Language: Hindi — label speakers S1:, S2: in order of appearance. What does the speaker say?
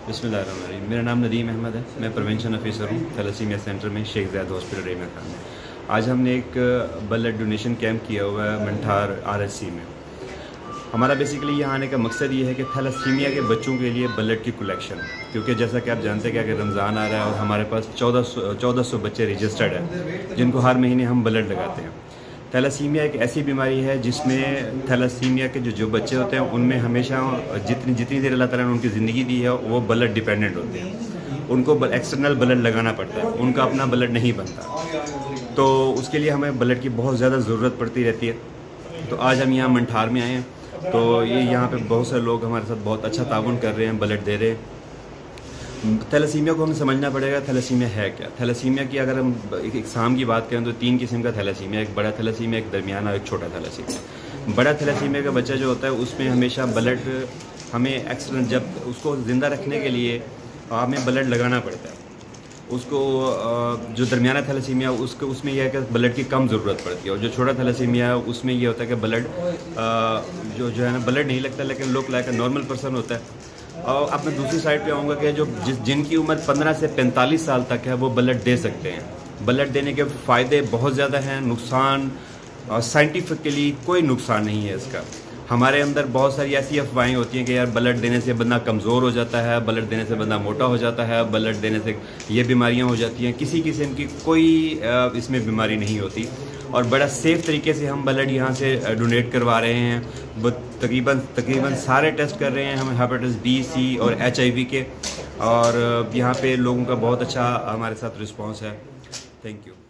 S1: बिस्मिल्लाहिर्रहमानिर्रहीम। मेरा नाम नदीम अहमद है। मैं प्रिवेंशन ऑफिसर हूँ थैलेसीमिया सेंटर में, शेख ज़ायद हॉस्पिटल रेमा खान में। आज हमने एक ब्लड डोनेशन कैंप किया हुआ है मंठार RHC में। हमारा बेसिकली यहाँ आने का मकसद ये है कि थैलेसीमिया के बच्चों के लिए ब्लड की कलेक्शन, क्योंकि जैसा कि आप जानते हैं कि अगर रमज़ान आ रहा है और हमारे पास 1400 बच्चे रजिस्टर्ड हैं जिनको हर महीने हम ब्लड लगाते हैं। थैलेसीमिया एक ऐसी बीमारी है जिसमें थैलेसीमिया के जो बच्चे होते हैं उनमें हमेशा जितनी देर अल्लाह ताला ने उनकी ज़िंदगी दी है वो ब्लड डिपेंडेंट होते हैं। उनको एक्सटर्नल ब्लड लगाना पड़ता है, उनका अपना ब्लड नहीं बनता, तो उसके लिए हमें ब्लड की बहुत ज़्यादा ज़रूरत पड़ती रहती है। तो आज हम यहाँ मंठार में आए हैं, तो ये यहाँ पे बहुत सारे लोग हमारे साथ बहुत अच्छा ताउन कर रहे हैं, ब्लड दे रहे हैं। थैलेसीमिया को हमें समझना पड़ेगा थैलेसीमिया है क्या। थैलेसीमिया की अगर हम एक इकसाम की बात करें तो 3 किस्म का थैलेसीमिया, एक बड़ा थैलेसीमिया, एक दरमियाना और एक छोटा थैलेसीमिया। बड़ा थैलेसीमिया का बच्चा जो होता है उसमें हमेशा ब्लड हमें एक्सटर्नल, जब उसको ज़िंदा रखने के लिए हमें ब्लड लगाना पड़ता है उसको। जो दरमियाना थैलेसीमिया उसमें यह है कि ब्लड की कम ज़रूरत पड़ती है, और जो छोटा थैलेसीमिया है उसमें यह होता है कि ब्लड जो है ना ब्लड नहीं लगता, लेकिन लोग लाइक नॉर्मल पर्सन होता है। और अब मैं दूसरी साइड पे आऊँगा कि जिनकी उम्र 15 से 45 साल तक है वो ब्लड दे सकते हैं। ब्लड देने के फ़ायदे बहुत ज़्यादा हैं, नुकसान साइंटिफिकली कोई नुकसान नहीं है इसका। हमारे अंदर बहुत सारी ऐसी अफवाहें होती हैं कि यार ब्लड देने से बंदा कमज़ोर हो जाता है, ब्लड देने से बंदा मोटा हो जाता है, ब्लड देने से ये बीमारियां हो जाती हैं। किसी किस्म की कोई इसमें बीमारी नहीं होती, और बड़ा सेफ़ तरीके से हम ब्लड यहाँ से डोनेट करवा रहे हैं। तकरीबन सारे टेस्ट कर रहे हैं हम हेपेटाइटिस B, C और HIV के, और यहाँ पे लोगों का बहुत अच्छा हमारे साथ रिस्पॉन्स है। Thank you.